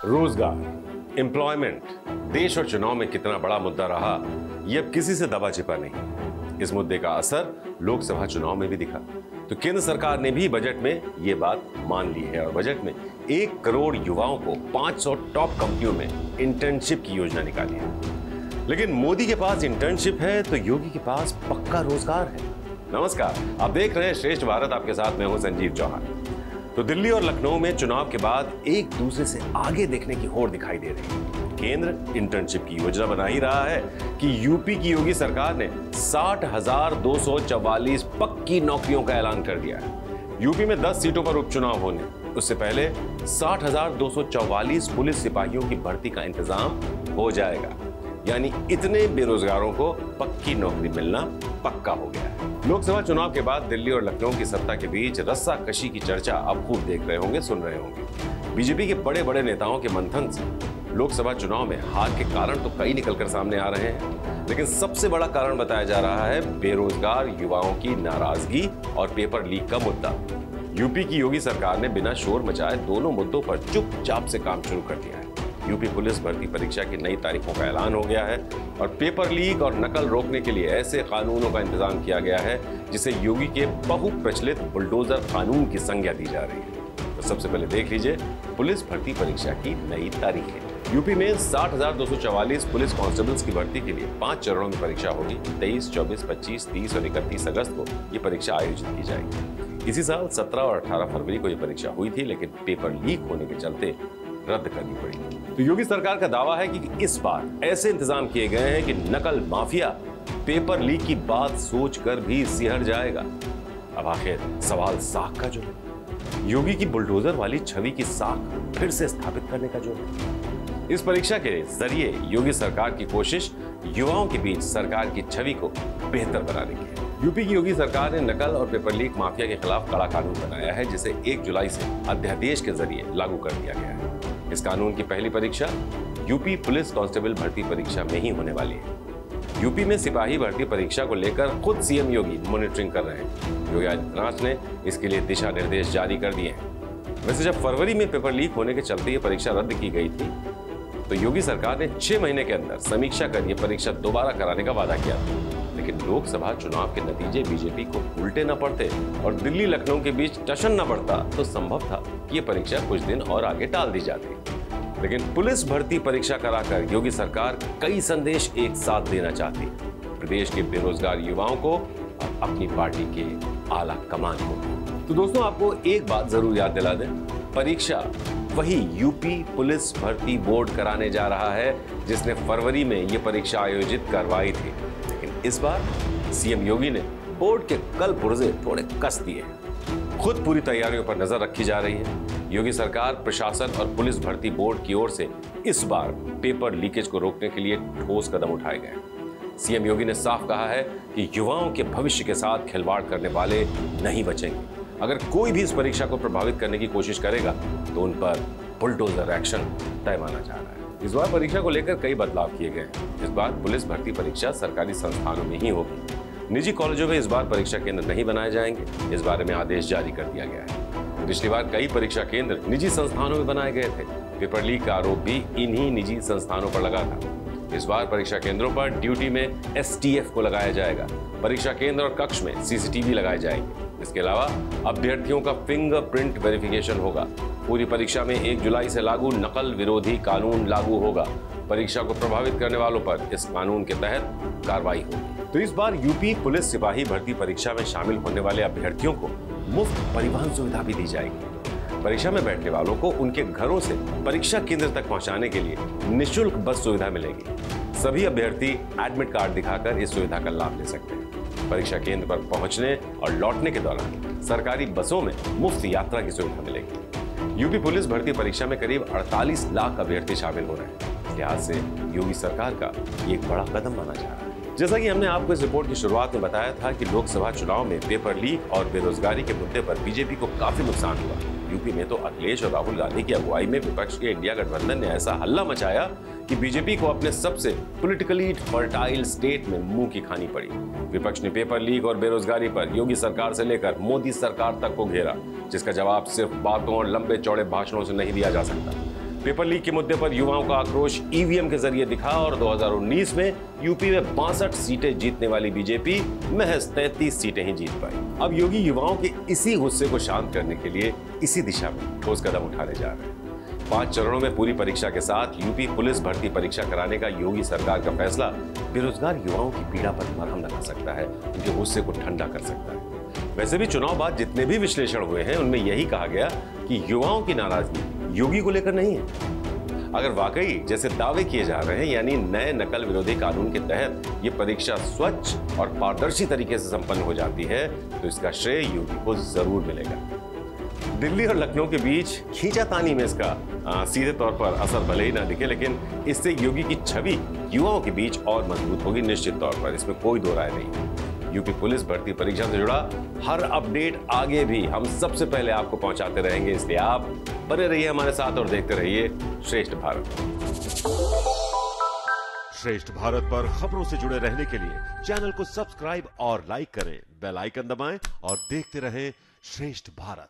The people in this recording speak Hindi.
रोजगार, एम्प्लॉयमेंट देश और चुनाव में कितना बड़ा मुद्दा रहा, यह अब किसी से दबा छिपा नहीं। इस मुद्दे का असर लोकसभा चुनाव में भी दिखा। तो केंद्र सरकार ने भी बजट में यह बात मान ली है और बजट में 1 करोड़ युवाओं को 500 टॉप कंपनियों में इंटर्नशिप की योजना निकाली है। लेकिन मोदी के पास इंटर्नशिप है तो योगी के पास पक्का रोजगार है। नमस्कार, आप देख रहे हैं श्रेष्ठ भारत। आपके साथ मैं हूं संजीव चौहान। तो दिल्ली और लखनऊ में चुनाव के बाद एक दूसरे से आगे देखने की होड़ दिखाई दे रही है। केंद्र इंटर्नशिप की योजना बना ही रहा है कि यूपी की योगी सरकार ने 60,244 पक्की नौकरियों का ऐलान कर दिया है। यूपी में 10 सीटों पर उपचुनाव होने उससे पहले 60,244 पुलिस सिपाहियों की भर्ती का इंतजाम हो जाएगा। यानी इतने बेरोजगारों को पक्की नौकरी मिलना पक्का हो गया है। लोकसभा चुनाव के बाद दिल्ली और लखनऊ की सत्ता के बीच रस्साकशी की चर्चा आप खूब देख रहे होंगे, सुन रहे होंगे। बीजेपी के बड़े बड़े नेताओं के मंथन से लोकसभा चुनाव में हार के कारण तो कई निकलकर सामने आ रहे हैं, लेकिन सबसे बड़ा कारण बताया जा रहा है बेरोजगार युवाओं की नाराजगी और पेपर लीक का मुद्दा। यूपी की योगी सरकार ने बिना शोर मचाए दोनों मुद्दों पर चुपचाप से काम शुरू कर दिया है। यूपी पुलिस भर्ती परीक्षा की नई तारीखों का ऐलान हो गया है और पेपर लीक और नकल रोकने के लिए ऐसे कानूनों का इंतजाम किया गया है जिसे योगी के बहुप्रचलित बुलडोजर कानून की संज्ञा दी जा रही है। तो सबसे पहले देख लीजिए पुलिस भर्ती परीक्षा की नई तारीखें। यूपी में 60,244 पुलिस कांस्टेबल्स की भर्ती के लिए 5 चरणों में परीक्षा होगी। 23, 24, 25, 30 और 31 अगस्त को ये परीक्षा आयोजित की जाएगी। इसी साल 17 और 18 फरवरी को ये परीक्षा हुई थी, लेकिन पेपर लीक होने के चलते रद्द करनी पड़ी। तो योगी सरकार का दावा है कि इस बार ऐसे इंतजाम किए गए हैं कि नकल माफिया पेपर लीक की बात सोचकर भी सिहर जाएगा। अब आखिर सवाल साख का जो है, योगी की बुलडोजर वाली छवि की साख फिर से स्थापित करने का जो है। इस परीक्षा के जरिए योगी सरकार की कोशिश युवाओं के बीच सरकार की छवि को बेहतर बनाने की है। यूपी की योगी सरकार ने नकल और पेपर लीक माफिया के खिलाफ कड़ा कानून बनाया है, जिसे 1 जुलाई से अध्यादेश के जरिए लागू कर दिया गया है। इस कानून की पहली परीक्षा यूपी पुलिस कांस्टेबल भर्ती परीक्षा में ही होने वाली है। यूपी में सिपाही भर्ती परीक्षा को लेकर खुद सीएम योगी मॉनिटरिंग कर रहे हैं। योगी आदित्यनाथ ने इसके लिए दिशा निर्देश जारी कर दिए हैं। वैसे जब फरवरी में पेपर लीक होने के चलते ये परीक्षा रद्द की गई थी, तो योगी सरकार ने 6 महीने के अंदर समीक्षा कर यह परीक्षा दोबारा कराने का वादा किया था। लेकिन लोकसभा चुनाव के नतीजे बीजेपी को उल्टे न पड़ते और दिल्ली लखनऊ के बीच टशन न बढ़ता तो संभव था कि यह परीक्षा कुछ दिन और आगे टाल दी जाती। लेकिन पुलिस भर्ती परीक्षा कराकर योगी सरकार कई संदेश एक साथ देना चाहती है, प्रदेश के बेरोजगार युवाओं को और अपनी पार्टी के आला कमान को। तो दोस्तों, आपको एक बात जरूर याद दिला दें, परीक्षा वही यूपी पुलिस भर्ती बोर्ड कराने जा रहा है जिसने फरवरी में यह परीक्षा आयोजित करवाई थी। लेकिन इस बार सीएम योगी ने बोर्ड के कल पुर्जे थोड़े कस दिए हैं। खुद पूरी तैयारियों पर नजर रखी जा रही है। योगी सरकार, प्रशासन और पुलिस भर्ती बोर्ड की ओर से इस बार पेपर लीकेज को रोकने के लिए ठोस कदम उठाए गए। सीएम योगी ने साफ कहा है कि युवाओं के भविष्य के साथ खिलवाड़ करने वाले नहीं बचेंगे। अगर कोई भी इस परीक्षा को प्रभावित करने की कोशिश करेगा तो उन पर बुलडोजर एक्शन तय माना जा रहा है। इस बार परीक्षा को लेकर कई बदलाव किए गए हैं। इस बार पुलिस भर्ती परीक्षा सरकारी संस्थानों में ही होगी। निजी कॉलेजों में इस बार परीक्षा केंद्र नहीं बनाए जाएंगे। इस बारे में आदेश जारी कर दिया गया है। पिछली बार कई परीक्षा केंद्र निजी संस्थानों में बनाए गए थे। पेपर लीक का आरोप भी इन्हीं निजी संस्थानों पर लगा था। इस बार परीक्षा केंद्रों पर ड्यूटी में एसटीएफ को लगाया जाएगा। परीक्षा केंद्र और कक्ष में सीसीटीवी लगाए जाएंगे। इसके अलावा अभ्यर्थियों का फिंगरप्रिंट वेरिफिकेशन होगा। पूरी परीक्षा में 1 जुलाई से लागू नकल विरोधी कानून लागू होगा। परीक्षा को प्रभावित करने वालों पर इस कानून के तहत कार्रवाई होगी। तो इस बार यूपी पुलिस सिपाही भर्ती परीक्षा में शामिल होने वाले अभ्यर्थियों को मुफ्त परिवहन सुविधा भी दी जाएगी। परीक्षा में बैठने वालों को उनके घरों से परीक्षा केंद्र तक पहुंचाने के लिए निःशुल्क बस सुविधा मिलेगी। सभी अभ्यर्थी एडमिट कार्ड दिखाकर इस सुविधा का लाभ ले सकते हैं। परीक्षा केंद्र पर पहुंचने और लौटने के दौरान सरकारी बसों में मुफ्त यात्रा की सुविधा मिलेगी। यूपी पुलिस भर्ती परीक्षा में करीब 48 लाख अभ्यर्थी शामिल हो रहे हैं। इस लिहाज से योगी सरकार का ये एक बड़ा कदम माना जा रहा है। जैसा कि हमने आपको इस रिपोर्ट की शुरुआत में बताया था कि लोकसभा चुनाव में पेपर लीक और बेरोजगारी के मुद्दे पर बीजेपी को काफी नुकसान हुआ। यूपी में तो अखिलेश और राहुल गांधी की अगुवाई में विपक्ष के इंडिया गठबंधन ने ऐसा हल्ला मचाया कि बीजेपी को अपने सबसे पॉलिटिकली फर्टाइल स्टेट में मुंह की खानी पड़ी। विपक्ष ने पेपर लीक और बेरोजगारी पर योगी सरकार से लेकर मोदी सरकार तक को घेरा, जिसका जवाब सिर्फ बातों और लंबे चौड़े भाषणों से नहीं दिया जा सकता। पेपर लीक के मुद्दे पर युवाओं का आक्रोश ईवीएम के जरिए दिखा और 2019 में यूपी में 62 सीटें जीतने वाली बीजेपी महज 33 सीटें ही जीत पाई। अब योगी युवाओं के इसी गुस्से को शांत करने के लिए इसी दिशा में ठोस कदम उठाने जा रहे हैं। 5 चरणों में पूरी परीक्षा के साथ यूपी पुलिस भर्ती परीक्षा कराने का योगी सरकार का फैसला बेरोजगार युवाओं की पीड़ा पर मरहम लगा सकता है, उनके गुस्से को ठंडा कर सकता है। वैसे भी चुनाव बाद जितने भी विश्लेषण हुए हैं उनमें यही कहा गया कि युवाओं की नाराजगी योगी को लेकर नहीं है। अगर वाकई जैसे दावे किए जा रहे हैं यानी नए नकल विरोधी कानून के तहत ये परीक्षा स्वच्छ और पारदर्शी तरीके से संपन्न हो जाती है तो इसका श्रेय योगी को जरूर मिलेगा। दिल्ली और लखनऊ के बीच खींचातानी में इसका सीधे तौर पर असर भले ही ना दिखे, लेकिन इससे योगी की छवि युवाओं के बीच और मजबूत होगी निश्चित तौर पर, इसमें कोई दो राय नहीं। यूपी पुलिस भर्ती परीक्षा से जुड़ा हर अपडेट आगे भी हम सबसे पहले आपको पहुंचाते रहेंगे, इसलिए आप बने रहिए हमारे साथ और देखते रहिए श्रेष्ठ भारत। श्रेष्ठ भारत पर खबरों से जुड़े रहने के लिए चैनल को सब्सक्राइब और लाइक करें, बेल आइकन दबाएं और देखते रहें श्रेष्ठ भारत।